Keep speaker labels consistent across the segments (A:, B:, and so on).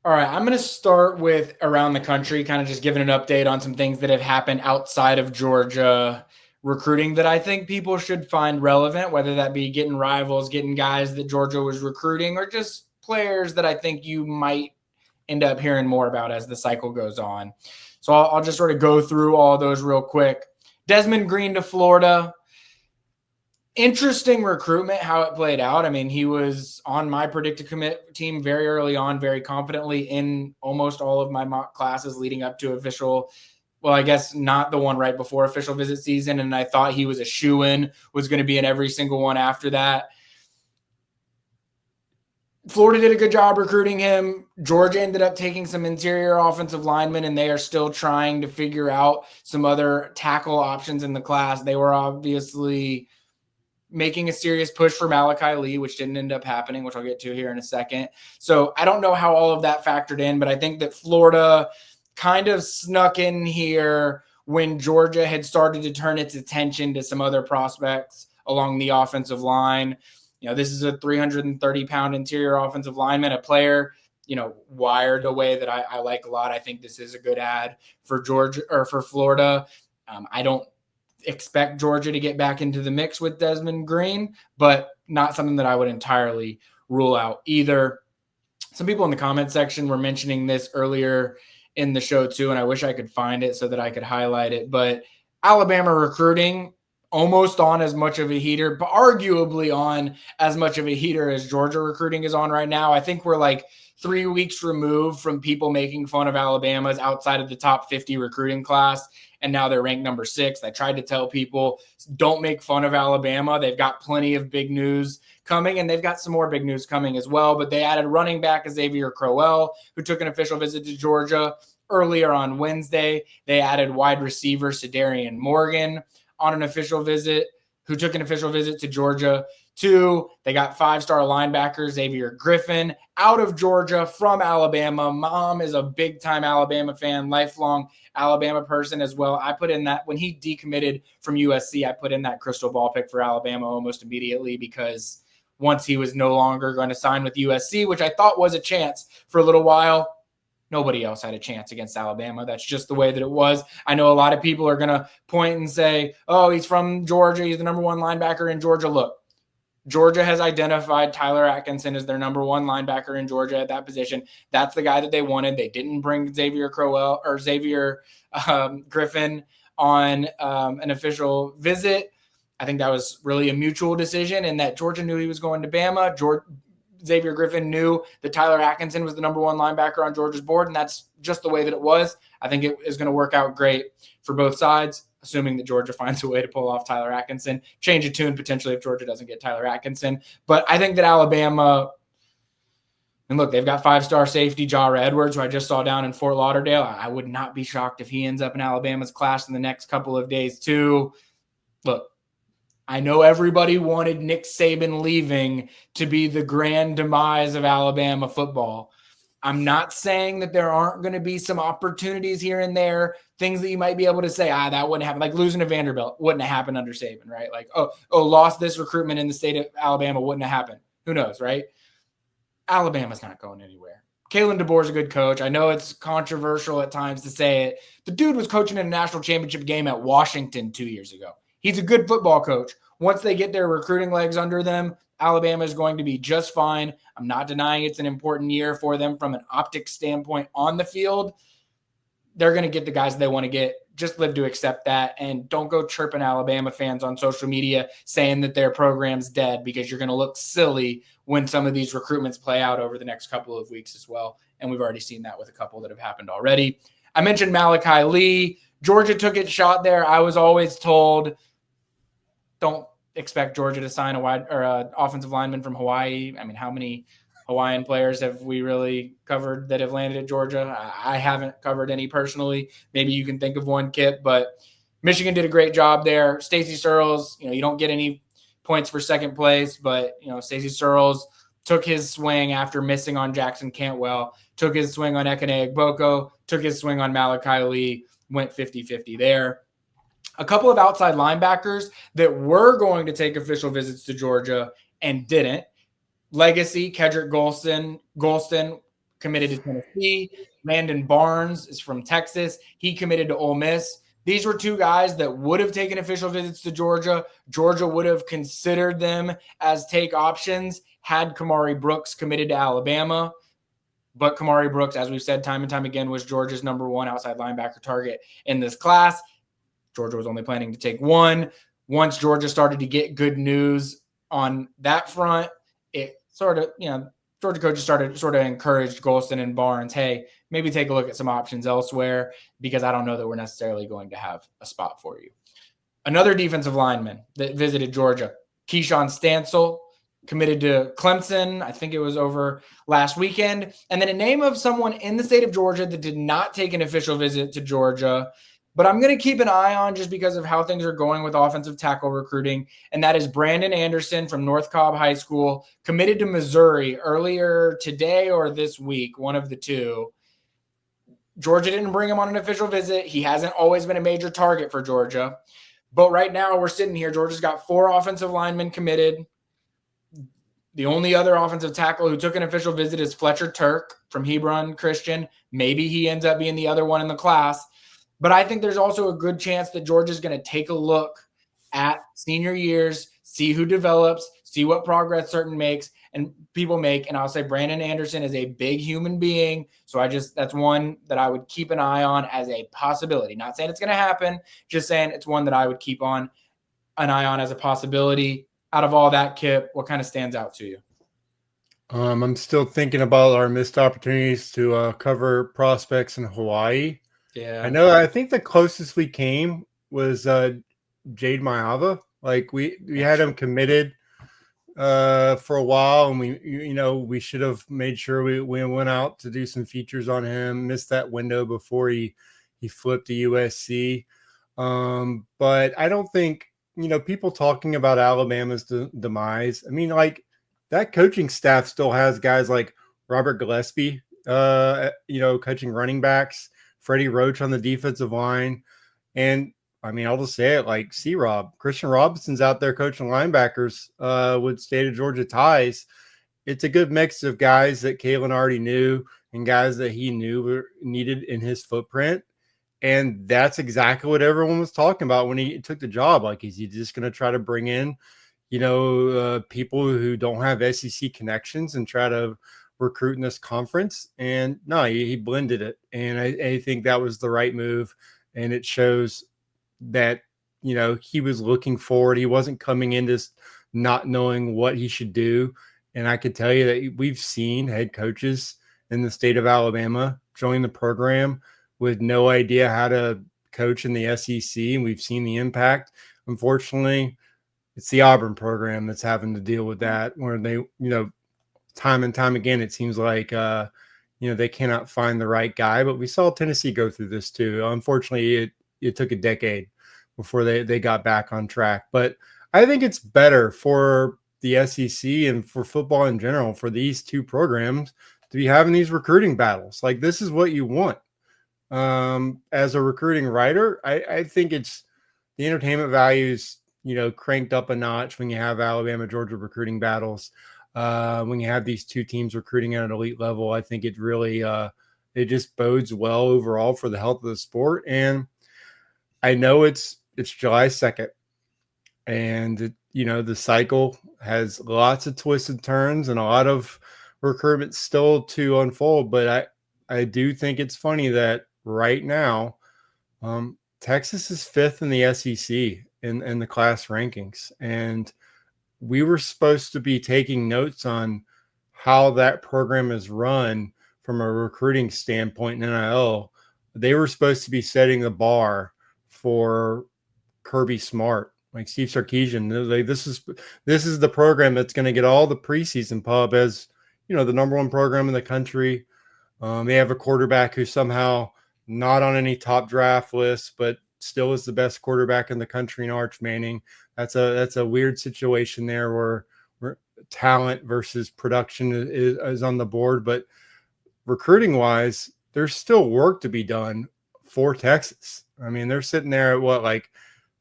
A: All right, I'm going to start with around the country, kind of just giving an update on some things that have happened outside of Georgia recruiting that I think people should find relevant, whether that be getting rivals, getting guys that Georgia was recruiting, or just players that I think you might end up hearing more about as the cycle goes on. So I'll just sort of go through all those real quick. Desmond Green to Florida. Interesting recruitment, how it played out. I mean, he was on my predicted commit team very early on, very confidently in almost all of my mock classes leading up to official. Well, I guess not the one right before official visit season. And I thought he was a shoo-in, was going to be in every single one after that. Florida did a good job recruiting him. Georgia ended up taking some interior offensive linemen, and they are still trying to figure out some other tackle options in the class. They were obviously making a serious push for Malachi Lee, which didn't end up happening, which I'll get to here in a second. So I don't know how all of that factored in, but I think that Florida kind of snuck in here when Georgia had started to turn its attention to some other prospects along the offensive line. You know, this is a 330-pound interior offensive lineman, a player, wired a way that I like a lot. I think this is a good ad for Georgia or for Florida. I don't expect Georgia to get back into the mix with Desmond Green, but not something that I would entirely rule out either. Some people in the comment section were mentioning this earlier in the show too, and I wish I could find it so that I could highlight it, but Alabama recruiting almost on as much of a heater, but arguably on as much of a heater as Georgia recruiting is on right now. I think we're like 3 weeks removed from people making fun of Alabama's outside of the top 50 recruiting class, and now they're ranked number 6. I tried to tell people, don't make fun of Alabama. They've got plenty of big news coming, and they've got some more big news coming as well. But they added running back Xavier Crowell, who took an official visit to Georgia earlier on Wednesday. They added wide receiver Sedarian Morgan on an official visit, who took an official visit to Georgia. 2, they got 5-star linebacker Xavier Griffin out of Georgia from Alabama. Mom is a big-time Alabama fan, lifelong Alabama person as well. I put in that when he decommitted from USC, I put in that crystal ball pick for Alabama almost immediately, because once he was no longer going to sign with USC, which I thought was a chance for a little while, nobody else had a chance against Alabama. That's just the way that it was. I know a lot of people are going to point and say, oh, he's from Georgia. He's the number 1 linebacker in Georgia. Look, Georgia has identified Tyler Atkinson as their number 1 linebacker in Georgia at that position. That's the guy that they wanted. They didn't bring Xavier Crowell or Xavier Griffin on an official visit. I think that was really a mutual decision, and that Georgia knew he was going to Bama. Xavier Griffin knew that Tyler Atkinson was the number 1 linebacker on Georgia's board, and that's just the way that it was. I think it is going to work out great for both sides, assuming that Georgia finds a way to pull off Tyler Atkinson. Change of tune potentially if Georgia doesn't get Tyler Atkinson. But I think that Alabama, and look, they've got 5-star safety Jara Edwards, who I just saw down in Fort Lauderdale. I would not be shocked if he ends up in Alabama's class in the next couple of days too. Look, I know everybody wanted Nick Saban leaving to be the grand demise of Alabama football. I'm not saying that there aren't going to be some opportunities here and there, things that you might be able to say, that wouldn't happen. Like losing to Vanderbilt wouldn't have happened under Saban, right? Like, lost this recruitment in the state of Alabama wouldn't have happened. Who knows, right? Alabama's not going anywhere. Kalen DeBoer's a good coach. I know it's controversial at times to say it. The dude was coaching in a national championship game at Washington 2 years ago. He's a good football coach. Once they get their recruiting legs under them, Alabama is going to be just fine. I'm not denying it's an important year for them from an optics standpoint on the field. They're going to get the guys they want to get. Just live to accept that, and don't go chirping Alabama fans on social media saying that their program's dead, because you're going to look silly when some of these recruitments play out over the next couple of weeks as well. And we've already seen that with a couple that have happened already. I mentioned Malachi Lee. Georgia took its shot there. I was always told, don't expect Georgia to sign an offensive lineman from Hawaii. I mean, how many Hawaiian players have we really covered that have landed at Georgia? I haven't covered any personally. Maybe you can think of one, Kip, but Michigan did a great job there. Stacey Searles, you don't get any points for second place, but Stacey Searles took his swing after missing on Jackson Cantwell, took his swing on Ekene Egboko, took his swing on Malachi Lee, went 50-50 there. A couple of outside linebackers that were going to take official visits to Georgia and didn't. Legacy, Kedrick Golston committed to Tennessee. Landon Barnes is from Texas. He committed to Ole Miss. These were two guys that would have taken official visits to Georgia. Georgia would have considered them as take options had Kamari Brooks committed to Alabama. But Kamari Brooks, as we've said time and time again, was Georgia's number one outside linebacker target in this class. Georgia was only planning to take one. Once Georgia started to get good news on that front, it sort of, Georgia coaches started sort of encouraged Golston and Barnes, hey, maybe take a look at some options elsewhere because I don't know that we're necessarily going to have a spot for you. Another defensive lineman that visited Georgia, Keyshawn Stansel, committed to Clemson. I think it was over last weekend. And then a name of someone in the state of Georgia that did not take an official visit to Georgia, but I'm going to keep an eye on just because of how things are going with offensive tackle recruiting. And that is Brandon Anderson from North Cobb High School, committed to Missouri earlier today or this week, one of the two. Georgia didn't bring him on an official visit. He hasn't always been a major target for Georgia. But right now we're sitting here. Georgia's got 4 offensive linemen committed. The only other offensive tackle who took an official visit is Fletcher Turk from Hebron Christian. Maybe he ends up being the other one in the class. But I think there's also a good chance that Georgia's going to take a look at senior years, see who develops, see what progress certain people make. And I'll say Brandon Anderson is a big human being. So that's one that I would keep an eye on as a possibility. Not saying it's going to happen, just saying it's one that I would keep an eye on as a possibility. Out of all that, Kip, what kind of stands out to you?
B: I'm still thinking about our missed opportunities to cover prospects in Hawaii.
A: Yeah,
B: I think the closest we came was Jade Mayava. Like we had him committed for a while, and we should have made sure we went out to do some features on him. Missed that window before he flipped to USC. But I don't think people talking about Alabama's demise. I mean, like that coaching staff still has guys like Robert Gillespie, coaching running backs. Freddie Roach on the defensive line. And I mean, I'll just say it like C-Rob. Christian Robinson's out there coaching linebackers with state of Georgia ties. It's a good mix of guys that Kalen already knew and guys that he knew were needed in his footprint. And that's exactly what everyone was talking about when he took the job. Like, is he just going to try to bring in, people who don't have SEC connections and try to recruit in this conference? And no, he blended it. And I think that was the right move. And it shows that, he was looking forward. He wasn't coming in just not knowing what he should do. And I could tell you that we've seen head coaches in the state of Alabama join the program with no idea how to coach in the SEC. And we've seen the impact. Unfortunately, it's the Auburn program that's having to deal with that, where they, time and time again, it seems like, they cannot find the right guy. But we saw Tennessee go through this too. Unfortunately, it took a decade before they got back on track. But I think it's better for the SEC and for football in general, for these two programs to be having these recruiting battles. Like, this is what you want. As a recruiting writer, I think it's the entertainment values, cranked up a notch when you have Alabama, Georgia recruiting battles. When you have these two teams recruiting at an elite level, I think it really it just bodes well overall for the health of the sport. And I know it's July 2nd, and the cycle has lots of twists and turns and a lot of recruitment still to unfold. But I do think it's funny that right now, Texas is 5th in the SEC in the class rankings, and we were supposed to be taking notes on how that program is run from a recruiting standpoint in NIL. They were supposed to be setting the bar for Kirby Smart, like Steve Sarkisian. Like, this is the program that's going to get all the preseason pub as, the number one program in the country. They have a quarterback who's somehow not on any top draft list, but still is the best quarterback in the country in Arch Manning. That's a weird situation there where talent versus production is on the board. But recruiting wise, there's still work to be done for Texas. I mean, they're sitting there at what, like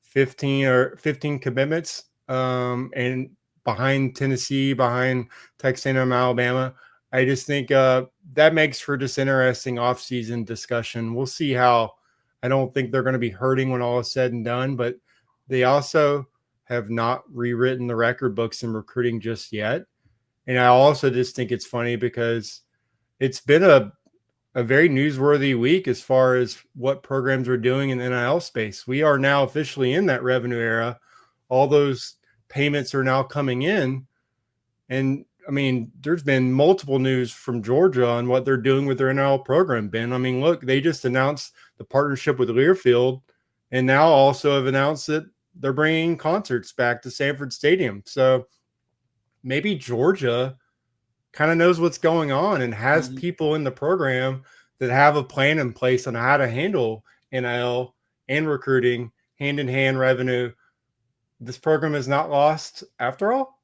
B: 15 commitments, and behind Tennessee, behind Texas A&M, Alabama. I just think that makes for this interesting offseason discussion. We'll see how. I don't think they're going to be hurting when all is said and done, but they also have not rewritten the record books in recruiting just yet. And I also just think it's funny because it's been a very newsworthy week as far as what programs are doing in the NIL space. We are now officially in that revenue era. All those payments are now coming in. And I mean, there's been multiple news from Georgia on what they're doing with their NIL program, Ben. I mean, look, they just announced the partnership with Learfield and now also have announced that they're bringing concerts back to Sanford Stadium. So maybe Georgia kind of knows what's going on and has people in the program that have a plan in place on how to handle NIL and recruiting, hand-in-hand revenue. This program is not lost after all.